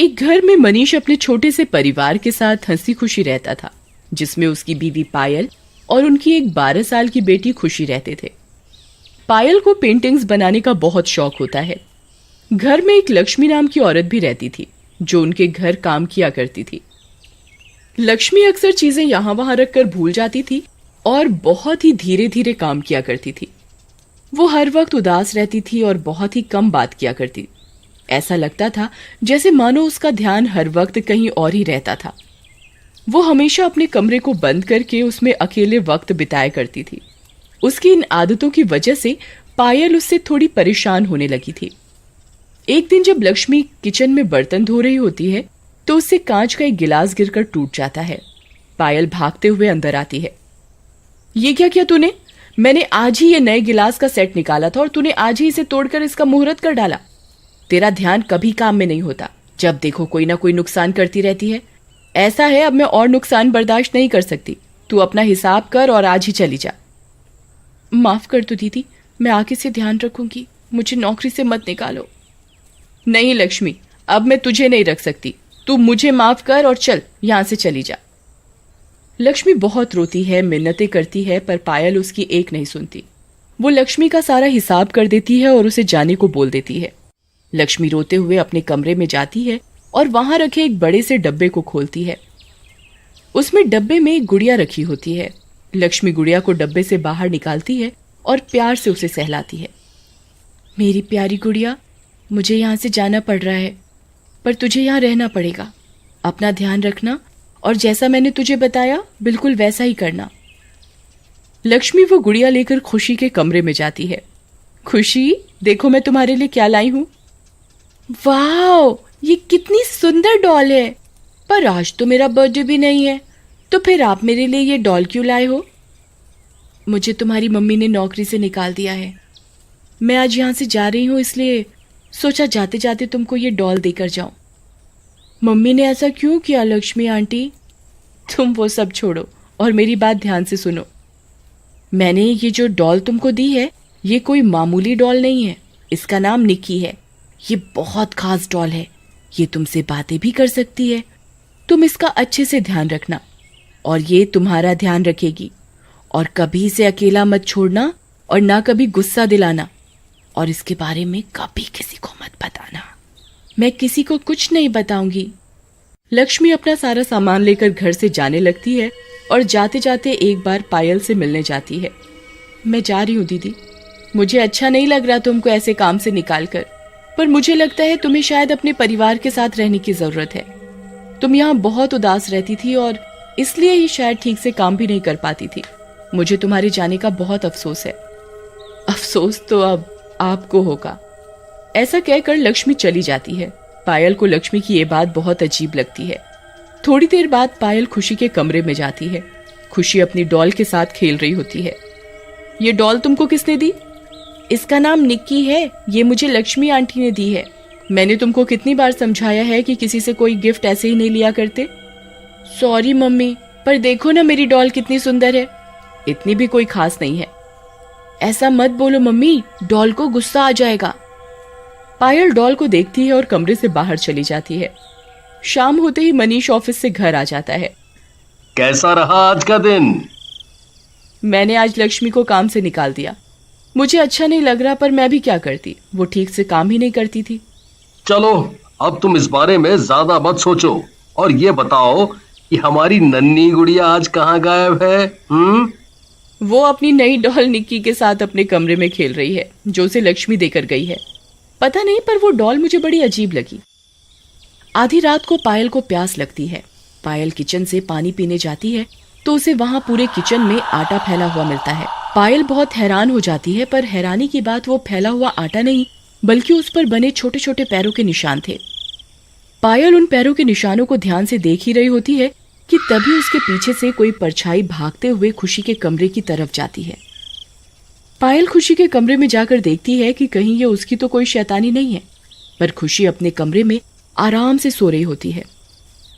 एक घर में मनीष अपने छोटे से परिवार के साथ हंसी खुशी रहता था, जिसमें उसकी बीवी पायल और उनकी एक 12 साल की बेटी खुशी रहते थे। पायल को पेंटिंग्स बनाने का बहुत शौक होता है। घर में एक लक्ष्मी नाम की औरत भी रहती थी, जो उनके घर काम किया करती थी। लक्ष्मी अक्सर चीजें यहाँ वहां रखकर भूल जाती थी और बहुत ही धीरे धीरे काम किया करती थी। वो हर वक्त उदास रहती थी और बहुत ही कम बात किया करती। ऐसा लगता था जैसे मानो उसका ध्यान हर वक्त कहीं और ही रहता था। वो हमेशा अपने कमरे को बंद करके उसमें अकेले वक्त बिताया करती थी। उसकी इन आदतों की वजह से पायल उससे थोड़ी परेशान होने लगी थी। एक दिन जब लक्ष्मी किचन में बर्तन धो रही होती है तो उससे कांच का एक गिलास गिरकर टूट जाता है। पायल भागते हुए अंदर आती है। ये क्या किया तूने? मैंने आज ही ये नए गिलास का सेट निकाला था और तूने आज ही इसे तोड़कर इसका मुहूर्त कर डाला। तेरा ध्यान कभी काम में नहीं होता, जब देखो कोई ना कोई नुकसान करती रहती है। ऐसा है, अब मैं और नुकसान बर्दाश्त नहीं कर सकती। तू अपना हिसाब कर और आज ही चली जा। माफ कर दो दीदी, मैं आगे से ध्यान रखूंगी। मुझे नौकरी से मत निकालो। नहीं लक्ष्मी, अब मैं तुझे नहीं रख सकती। तू मुझे माफ कर और चल, यहां से चली जा। लक्ष्मी बहुत रोती है, मिन्नतें करती है, पर पायल उसकी एक नहीं सुनती। वो लक्ष्मी का सारा हिसाब कर देती है और उसे जाने को बोल देती है। लक्ष्मी रोते हुए अपने कमरे में जाती है और वहां रखे एक बड़े से डब्बे को खोलती है। उसमें डब्बे में एक गुड़िया रखी होती है। लक्ष्मी गुड़िया को डब्बे से बाहर निकालती है और प्यार से उसे सहलाती है। मेरी प्यारी गुड़िया, मुझे यहाँ से जाना पड़ रहा है, पर तुझे यहाँ रहना पड़ेगा। अपना ध्यान रखना और जैसा मैंने तुझे बताया बिल्कुल वैसा ही करना। लक्ष्मी वो गुड़िया लेकर खुशी के कमरे में जाती है। खुशी, देखो मैं तुम्हारे लिए क्या लाई हूं। वाह, ये कितनी सुंदर डॉल है। पर आज तो मेरा बर्थडे भी नहीं है, तो फिर आप मेरे लिए ये डॉल क्यों लाए हो? मुझे तुम्हारी मम्मी ने नौकरी से निकाल दिया है। मैं आज यहाँ से जा रही हूँ, इसलिए सोचा जाते जाते तुमको ये डॉल देकर जाऊं। मम्मी ने ऐसा क्यों किया लक्ष्मी आंटी? तुम वो सब छोड़ो और मेरी बात ध्यान से सुनो। मैंने ये जो डॉल तुमको दी है, ये कोई मामूली डॉल नहीं है। इसका नाम निक्की है। ये बहुत खास डॉल है। ये तुमसे बातें भी कर सकती है। तुम इसका अच्छे से ध्यान रखना और ये तुम्हारा ध्यान रखेगी। और कभी इसे अकेला मत छोड़ना और ना कभी गुस्सा दिलाना। और इसके बारे में कभी किसी को मत बताना। मैं किसी को कुछ नहीं बताऊंगी। लक्ष्मी अपना सारा सामान लेकर घर से जाने लगती है और जाते जाते एक बार पायल से मिलने जाती है। मैं जा रही हूँ दीदी, मुझे अच्छा नहीं लग रहा तुमको ऐसे काम से निकाल कर, पर मुझे लगता है तुम्हें शायद अपने परिवार के साथ रहने की जरूरत है। तुम यहाँ बहुत उदास रहती थी और इसलिए ही शायद ठीक से काम भी नहीं कर पाती थी। मुझे तुम्हारे जाने का बहुत अफसोस है। अफसोस तो अब आपको होगा। ऐसा कहकर लक्ष्मी चली जाती है। पायल को लक्ष्मी की ये बात बहुत अजीब लगती है। थोड़ी देर बाद पायल खुशी के कमरे में जाती है। खुशी अपनी डॉल के साथ खेल रही होती है। ये डॉल तुमको किसने दी? इसका नाम निक्की है। ये मुझे लक्ष्मी आंटी ने दी है। मैंने तुमको कितनी बार समझाया है कि किसी से कोई गिफ्ट ऐसे ही नहीं लिया करते। सॉरी मम्मी, पर देखो ना मेरी डॉल कितनी सुंदर है। इतनी भी कोई खास नहीं है। ऐसा मत बोलो मम्मी, डॉल को गुस्सा आ जाएगा। पायल डॉल को देखती है और कमरे से बाहर चली जाती है। शाम होते ही मनीष ऑफिस से घर आ जाता है। कैसा रहा आज का दिन? मैंने आज लक्ष्मी को काम से निकाल दिया। मुझे अच्छा नहीं लग रहा, पर मैं भी क्या करती, वो ठीक से काम ही नहीं करती थी। चलो, अब तुम इस बारे में ज्यादा मत सोचो और ये बताओ कि हमारी नन्ही गुड़िया आज कहाँ गायब है? वो अपनी नई डॉल निक्की के साथ अपने कमरे में खेल रही है, जो उसे लक्ष्मी देकर गई है। पता नहीं, पर वो डॉल मुझे बड़ी अजीब लगी। आधी रात को पायल को प्यास लगती है। पायल किचन से पानी पीने जाती है तो उसे वहां पूरे किचन में आटा फैला हुआ मिलता है। पायल बहुत हैरान हो जाती है, पर हैरानी की बात वो फैला हुआ आटा नहीं, बल्कि उस पर बने छोटे छोटे पैरों के निशान थे। पायल उन पैरों के निशानों को ध्यान से देख ही रही होती है कि तभी उसके पीछे से कोई परछाई भागते हुए खुशी के कमरे की तरफ जाती है। पायल खुशी के कमरे में जाकर देखती है कि कहीं ये उसकी तो कोई शैतानी नहीं है, पर खुशी अपने कमरे में आराम से सो रही होती है।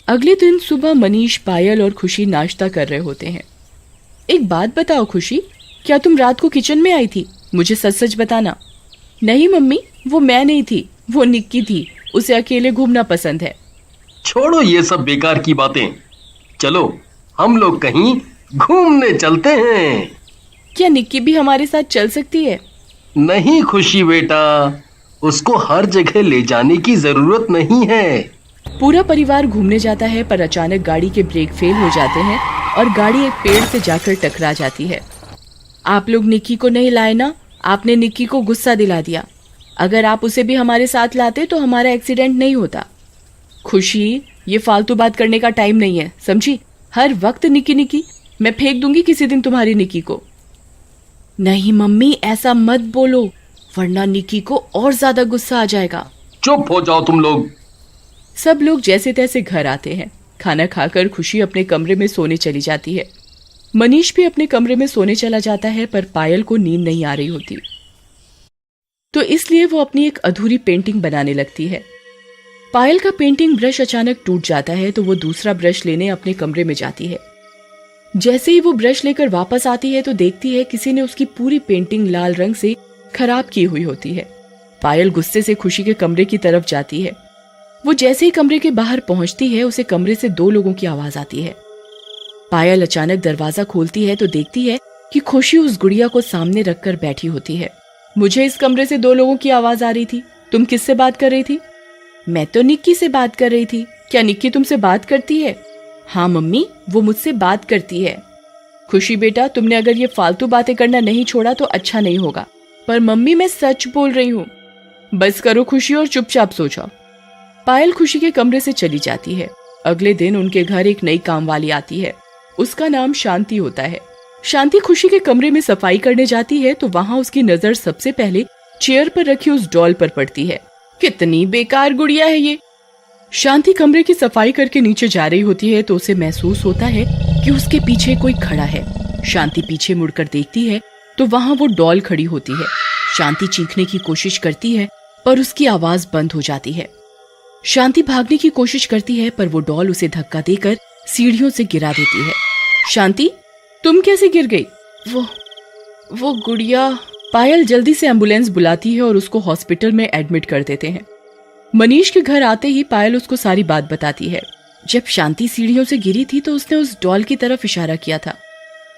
अगले दिन सुबह मनीष, पायल और खुशी नाश्ता कर रहे होते हैं। एक बात बताओ खुशी, क्या तुम रात को किचन में आई थी? मुझे सच सच बताना। नहीं मम्मी, वो मैं नहीं थी, वो निक्की थी। उसे अकेले घूमना पसंद है। छोड़ो ये सब बेकार की बातें। चलो हम लोग कहीं घूमने चलते हैं। क्या निक्की भी हमारे साथ चल सकती है? नहीं खुशी बेटा, उसको हर जगह ले जाने की जरूरत नहीं है। पूरा परिवार घूमने जाता है, पर अचानक गाड़ी के ब्रेक फेल हो जाते हैं और गाड़ी एक पेड़ से जाकर टकरा जाती है। आप लोग निक्की को नहीं लाए ना? आपने निक्की को गुस्सा दिला दिया। अगर आप उसे भी हमारे साथ लाते तो हमारा एक्सीडेंट नहीं होता। खुशी, ये फालतू बात करने का टाइम नहीं है, समझी? हर वक्त निक्की निक्की। मैं फेंक दूंगी किसी दिन तुम्हारी निक्की को। नहीं मम्मी, ऐसा मत बोलो, वरना निक्की को और ज्यादा गुस्सा आ जाएगा। चुप हो जाओ तुम लोग। सब लोग जैसे तैसे घर आते हैं। खाना खाकर खुशी अपने कमरे में सोने चली जाती है। मनीष भी अपने कमरे में सोने चला जाता है, पर पायल को नींद नहीं आ रही होती, तो इसलिए वो अपनी एक अधूरी पेंटिंग बनाने लगती है। पायल का पेंटिंग ब्रश अचानक टूट जाता है, तो वो दूसरा ब्रश लेने अपने कमरे में जाती है। जैसे ही वो ब्रश लेकर वापस आती है तो देखती है किसी ने उसकी पूरी पेंटिंग लाल रंग से खराब की हुई होती है। पायल गुस्से से खुशी के कमरे की तरफ जाती है। वो जैसे ही कमरे के बाहर पहुंचती है, उसे कमरे से 2 लोगों की आवाज आती है। पायल अचानक दरवाजा खोलती है तो देखती है कि खुशी उस गुड़िया को सामने रखकर बैठी होती है। मुझे इस कमरे से 2 लोगों की आवाज आ रही थी। तुम किससे बात कर रही थी? मैं तो निक्की से बात कर रही थी। क्या निक्की तुमसे बात करती है? हाँ मम्मी, वो मुझसे बात करती है। खुशी बेटा, तुमने अगर ये फालतू बातें करना नहीं छोड़ा तो अच्छा नहीं होगा। पर मम्मी, मैं सच बोल रही हूँ। बस करो खुशी और चुपचाप सो जाओ। पायल खुशी के कमरे से चली जाती है। अगले दिन उनके घर एक नई काम वाली आती है। उसका नाम शांति होता है। शांति खुशी के कमरे में सफाई करने जाती है तो वहां उसकी नजर सबसे पहले चेयर पर रखी उस डॉल पर पड़ती है। कितनी बेकार गुड़िया है ये। शांति कमरे की सफाई करके नीचे जा रही होती है तो उसे महसूस होता है कि उसके पीछे कोई खड़ा है। शांति पीछे मुड़कर देखती है तो वहां वो डॉल खड़ी होती है। शांति चीखने की कोशिश करती है पर उसकी आवाज बंद हो जाती है। शांति भागने की कोशिश करती है पर वो डॉल उसे धक्का देकर सीढ़ियों से गिरा देती है। शांति, तुम कैसे गिर गई? वो गुड़िया। पायल जल्दी से एम्बुलेंस बुलाती है और उसको हॉस्पिटल में एडमिट कर देते हैं। मनीष के घर आते ही पायल उसको सारी बात बताती है। जब शांति सीढ़ियों से गिरी थी तो उसने उस डॉल की तरफ इशारा किया था।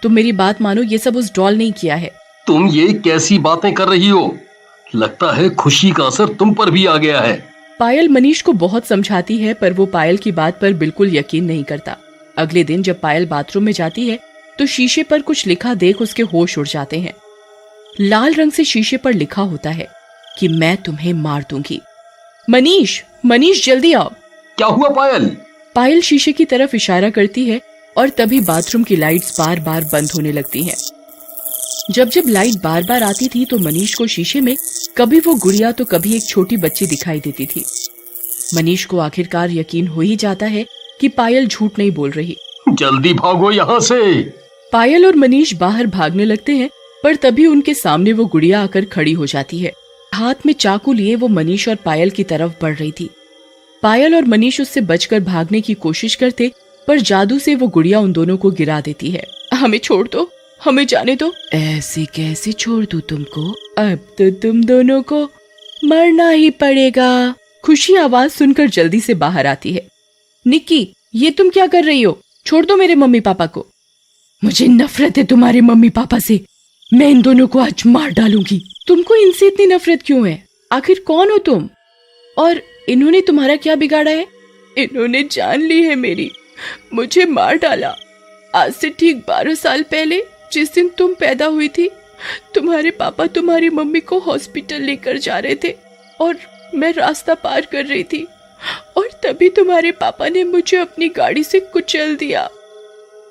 तुम मेरी बात मानो, ये सब उस डॉल ने किया है। तुम ये कैसी बातें कर रही हो? लगता है खुशी का असर तुम पर भी आ गया है। पायल मनीष को बहुत समझाती है पर वो पायल की बात पर बिल्कुल यकीन नहीं करता। अगले दिन जब पायल बाथरूम में जाती है तो शीशे पर कुछ लिखा देख उसके होश उड़ जाते हैं। लाल रंग से शीशे पर लिखा होता है कि मैं तुम्हें मार दूंगी। मनीष जल्दी आओ। क्या हुआ पायल? पायल शीशे की तरफ इशारा करती है और तभी बाथरूम की लाइट्स बार बार बंद होने लगती हैं। जब लाइट बार बार आती थी तो मनीष को शीशे में कभी वो गुड़िया तो कभी एक छोटी बच्ची दिखाई देती थी। मनीष को आखिरकार यकीन हो ही जाता है कि पायल झूठ नहीं बोल रही। जल्दी भागो यहाँ से। पायल और मनीष बाहर भागने लगते हैं पर तभी उनके सामने वो गुड़िया आकर खड़ी हो जाती है। हाथ में चाकू लिए वो मनीष और पायल की तरफ बढ़ रही थी। पायल और मनीष उससे बचकर भागने की कोशिश करते पर जादू से वो गुड़िया उन दोनों को गिरा देती है। हमें छोड़ दो, हमें जाने दो। ऐसे कैसे छोड़ दूं तुमको? अब तो तुम दोनों को मरना ही पड़ेगा। खुशी आवाज सुनकर जल्दी से बाहर आती है। निक्की, ये तुम क्या कर रही हो? छोड़ दो मेरे मम्मी पापा को। मुझे नफरत है तुम्हारे मम्मी पापा से। मैं इन दोनों को आज मार डालूंगी। तुमको इनसे इतनी नफरत क्यों है? आखिर कौन हो तुम? और इन्होंने तुम्हारा क्या बिगाड़ा है? इन्होंने जान ली है मेरी, मुझे मार डाला। आज से ठीक 12 साल पहले जिस दिन तुम पैदा हुई थी, तुम्हारे पापा तुम्हारी मम्मी को हॉस्पिटल लेकर जा रहे थे और मैं रास्ता पार कर रही थी और तभी तुम्हारे पापा ने मुझे अपनी गाड़ी से कुचल दिया।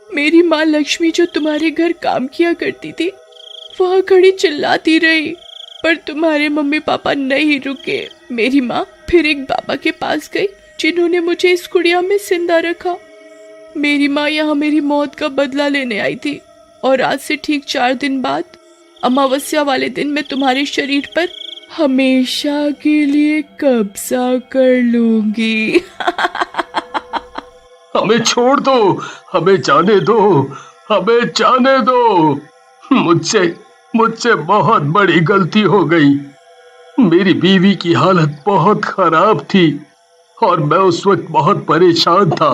मेरी माँ लक्ष्मी जो तुम्हारे घर काम किया करती थी वह खड़ी चिल्लाती रही पर तुम्हारे मम्मी पापा नहीं रुके। मेरी माँ फिर एक बाबा के पास गई जिन्होंने मुझे इस कुड़िया में जिंदा रखा। मेरी माँ यहाँ मेरी मौत का बदला लेने आई थी और आज से ठीक 4 दिन बाद अमावस्या वाले दिन मैं तुम्हारे शरीर पर हमेशा के लिए कब्जा कर लूंगी। हमें छोड़ दो, हमें जाने दो, हमें जाने दो। मुझसे बहुत बड़ी गलती हो गई। मेरी बीवी की हालत बहुत खराब थी। और मैं उस वक्त बहुत परेशान था।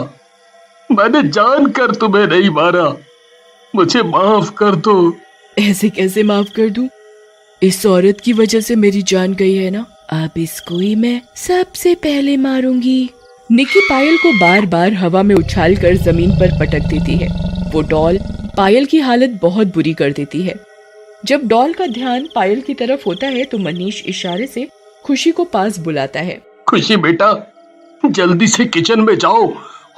मैंने जानकर तुम्हें नहीं मारा, मुझे माफ कर दो। ऐसे कैसे माफ कर दूं? इस औरत की वजह से मेरी जान गई है ना, अब इसको ही मैं सबसे पहले मारूंगी। निक्की पायल को बार बार हवा में उछालकर जमीन पर पटक देती है। वो डॉल पायल की हालत बहुत बुरी कर देती है। जब डॉल का ध्यान पायल की तरफ होता है तो मनीष इशारे से खुशी को पास बुलाता है। खुशी बेटा, जल्दी से किचन में जाओ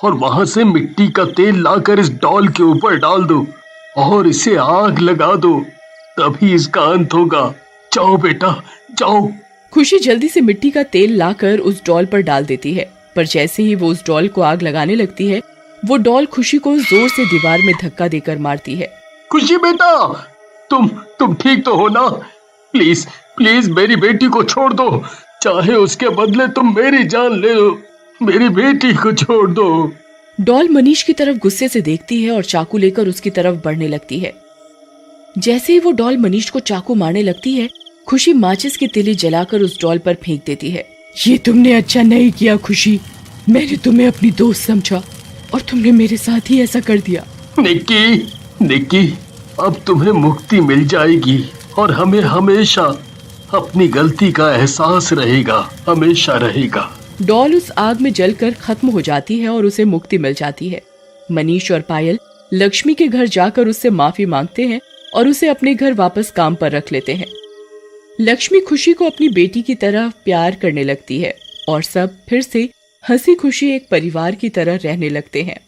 और वहां से मिट्टी का तेल लाकर इस डॉल के ऊपर डाल दो और इसे आग लगा दो, तभी इसका अंत होगा। जाओ बेटा, जाओ। खुशी जल्दी से मिट्टी का तेल लाकर उस डॉल पर डाल देती है, पर जैसे ही वो उस डॉल को आग लगाने लगती है, वो डॉल खुशी को जोर से दीवार में धक्का देकर मारती है। खुशी बेटा, तुम ठीक तो हो ना? प्लीज प्लीज मेरी बेटी को छोड़ दो, चाहे उसके बदले तुम मेरी जान ले लो। मेरी बेटी को छोड़ दो। डॉल मनीष की तरफ गुस्से से देखती है और चाकू लेकर उसकी तरफ बढ़ने लगती है। जैसे ही वो डॉल मनीष को चाकू मारने लगती है, खुशी माचिस की तिली जलाकर उस डॉल पर फेंक देती है। ये तुमने अच्छा नहीं किया खुशी, मैंने तुम्हें अपनी दोस्त समझा और तुमने मेरे साथ ही ऐसा कर दिया। निक्की, अब तुम्हें मुक्ति मिल जाएगी और हमें हमेशा अपनी गलती का एहसास रहेगा, हमेशा रहेगा। डॉल उस आग में जलकर खत्म हो जाती है और उसे मुक्ति मिल जाती है। मनीष और पायल लक्ष्मी के घर जाकर उससे माफी मांगते हैं और उसे अपने घर वापस काम पर रख लेते हैं। लक्ष्मी खुशी को अपनी बेटी की तरह प्यार करने लगती है और सब फिर से हंसी खुशी एक परिवार की तरह रहने लगते हैं।